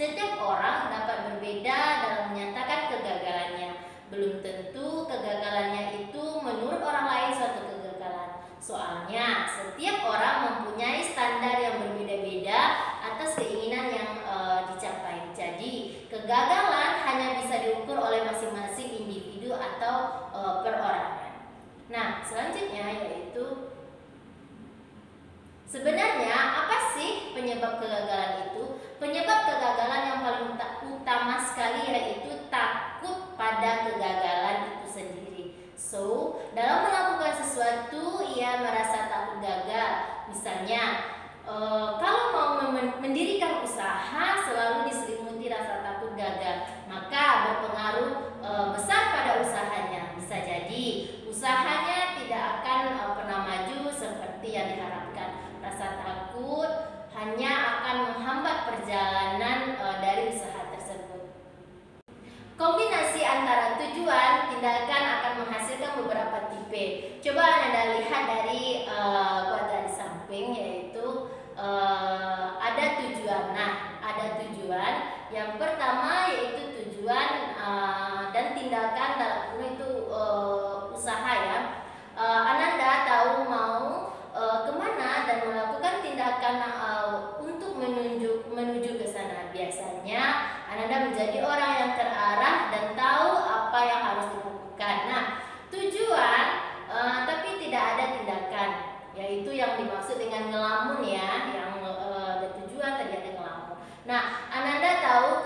Setiap orang dapat berbeda dalam menyatakan kegagalannya. Belum tentu kegagalannya itu menurut orang lain suatu kegagalan. Soalnya setiap orang mempunyai standar yang berbeda-beda atas keinginan yang dicapai. Jadi kegagalan hanya bisa diukur oleh masing-masing individu atau perorangan. Nah, selanjutnya yaitu sebenarnya apa sih penyebab kegagalan itu? Penyebab kegagalan yang paling utama sekali yaitu takut pada kegagalan itu sendiri. So, dalam melakukan sesuatu ia merasa takut gagal. Misalnya, kalau mau mendirikan usaha selalu diselimuti rasa takut gagal, maka berpengaruh besar pada usahanya. Bisa jadi usahanya tidak akan pernah maju seperti yang diharapkan. Rasa takut hanya akan menghambat perjalanan dari usaha tersebut. Kombinasi antara tujuan, tindakan akan menghasilkan beberapa tipe. Coba Anda lihat dari kuadran di samping, yaitu ada tujuan. Nah, ada tujuan. Yang pertama yaitu tujuan dan tindakan dalam itu usaha ya. Ananda tahu mau kemana dan melakukan tindakan untuk menuju ke sana. Biasanya Ananda menjadi orang yang terarah dan tahu apa yang harus dilakukan. Nah, tujuan tapi tidak ada tindakan, yaitu yang dimaksud dengan ngelamun ya, yang ada tujuan tadi ada ngelamun. Nah, Ananda tahu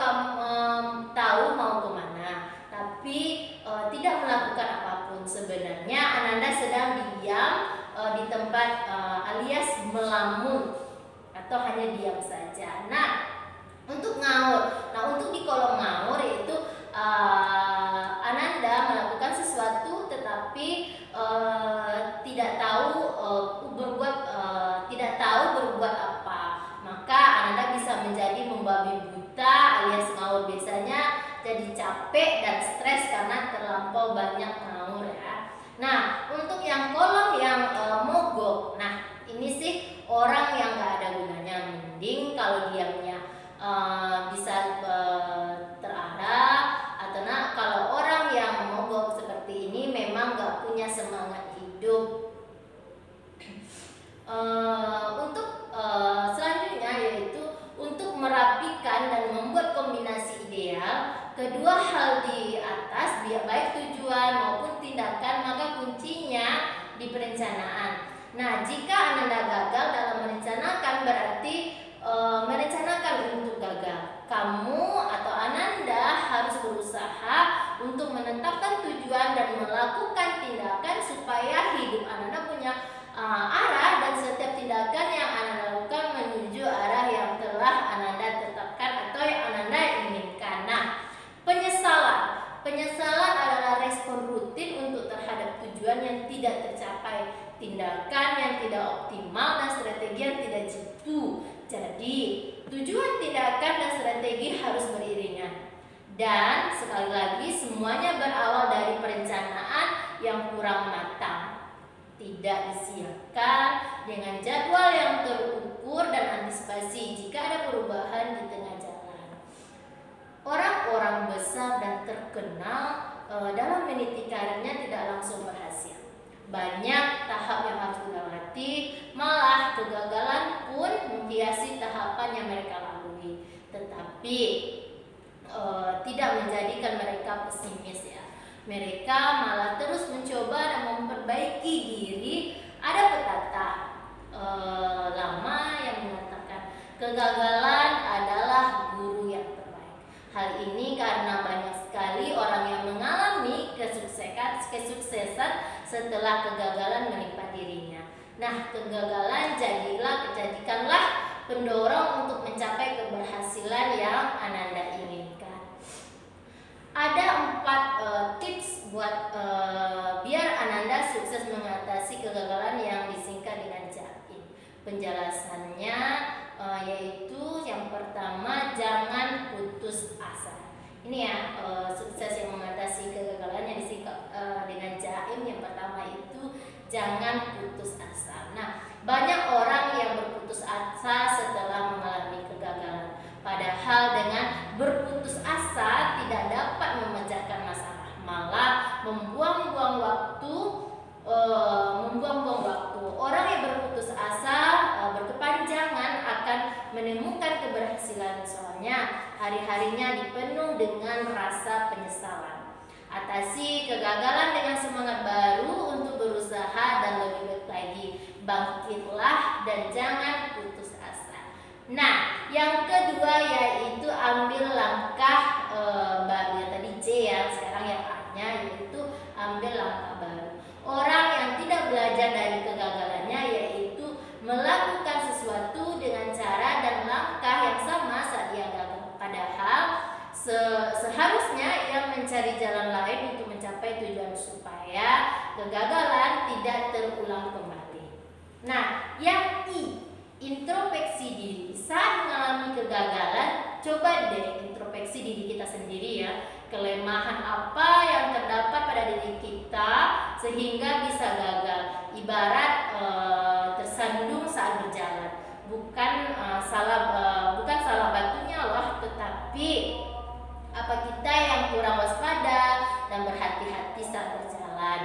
mau kemana, tapi tidak melakukan apapun. Sebenarnya Ananda sedang diam di tempat alias melamun atau hanya diam saja. Nah, untuk ngaur. Nah, untuk di kolom ngaur yaitu Ananda melakukan sesuatu tetapi tidak tahu berbuat apa. Maka Ananda bisa menjadi membabi buta alias ngaur. Biasanya jadi capek dan stres karena terlampau banyak ngaur ya. Nah, untuk yang kolom yang mogok. Nah, ini sih orang yang gak ada gunanya. Mending kalau diamnya bisa terarah, atau kalau orang yang mogok seperti ini memang gak punya semangat hidup. Untuk selanjutnya yaitu untuk merapikan dan membuat kombinasi ideal kedua hal di atas, baik tujuan maupun tindakan, maka kuncinya di perencanaan. Nah, jika Ananda gagal dalam merencanakan berarti merencanakan untuk gagal. Kamu atau Ananda harus berusaha untuk menetapkan tujuan dan melakukan tindakan supaya hidup Ananda punya arah dan setiap tindakan yang Ananda lakukan menuju arah yang telah Ananda tetapkan atau yang Ananda inginkan. Nah, penyesalan adalah respon rutin untuk terhadap tujuan yang tidak tercapai, tindakan yang tidak optimal dan strategi yang tidak jitu. Jadi, tujuan, tindakan dan strategi harus beriringan. Dan sekali lagi semuanya berawal dari perencanaan yang kurang matang. Tidak disiapkan dengan jadwal yang terukur dan antisipasi jika ada perubahan di tengah jalan. Orang-orang besar dan terkenal dalam meniti karirnya tidak langsung berhasil. Banyak tahap yang harus dilewati, malah kegagalan pun menghiasi tahapan yang mereka lalui. Tetapi tidak menjadikan mereka pesimis ya. Mereka malah terus mencoba dan memperbaiki diri. Ada pepatah lama yang mengatakan kegagalan adalah guru yang terbaik. Hal ini karena banyak sekali orang yang mengalami kesuksesan setelah kegagalan menimpa dirinya. Nah, kegagalan jadikanlah pendorong untuk mencapai keberhasilan yang Ananda inginkan. Ada 4 tips buat biar Ananda sukses mengatasi kegagalan yang disingkat dengan JAIM. Penjelasannya yaitu yang pertama, jangan putus asa. Ini ya, sukses yang mengatasi kegagalan yang disingkat dengan JAIM. Yang pertama itu jangan putus asa. Nah, banyak orang yang berputus asa setelah mengalami kegagalan. Padahal dengan hari-harinya dipenuh dengan rasa penyesalan. Atasi kegagalan dengan semangat baru untuk berusaha dan lebih baik lagi. Bangkitlah dan jangan putus asa. Nah, yang kedua yaitu ambil langkah baru. Ya tadi C ya, sekarang yang A-nya yaitu ambil langkah baru. Orang yang tidak belajar dari kegagalannya yaitu melakukan sesuatu dengan cara dan langkah yang sama saat ia gagal. Padahal seharusnya ia mencari jalan lain untuk mencapai tujuan supaya kegagalan tidak terulang kembali. Nah, yang I, introspeksi diri. Saat mengalami kegagalan, coba deh introspeksi diri kita sendiri ya. Kelemahan apa yang terdapat pada diri kita sehingga bisa gagal. Ibarat tersandung saat berjalan. Bukan salah batunya loh, tetapi apa kita yang kurang waspada dan berhati-hati saat berjalan.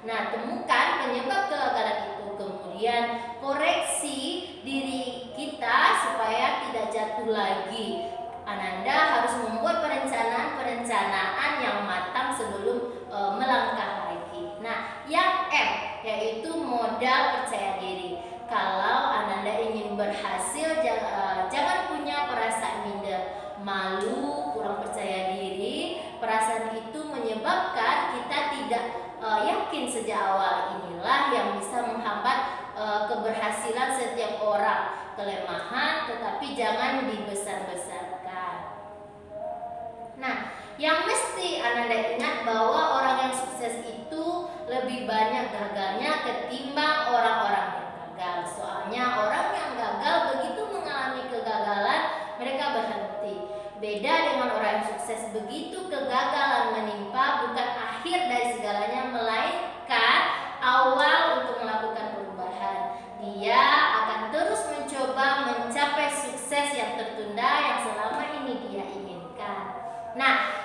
Nah, temukan penyebab kegagalan itu, kemudian koreksi diri kita supaya tidak jatuh lagi. Ananda harus membuat perencanaan yang matang sebelum melangkah lagi. Nah, yang M yaitu modal percaya diri. Kalau Ananda ingin berhasil, jangan punya perasaan minder, malu, kurang percaya diri. Perasaan itu menyebabkan kita tidak yakin sejak awal. Inilah yang bisa menghambat keberhasilan setiap orang. Kelemahan tetapi jangan dibesar-besarkan. Nah, yang mesti Ananda ingat bahwa orang yang sukses itu lebih banyak gagalnya ketimbang orang-orang yang gagal. Soalnya orang yang gagal begitu mengalami kegagalan, mereka berhenti. Beda dengan orang yang sukses, begitu kegagalan menimpa bukan akhir dari segalanya, melainkan awal untuk melakukan perubahan. Dia akan terus mencoba mencapai sukses yang tertunda yang selama ini dia inginkan. Nah,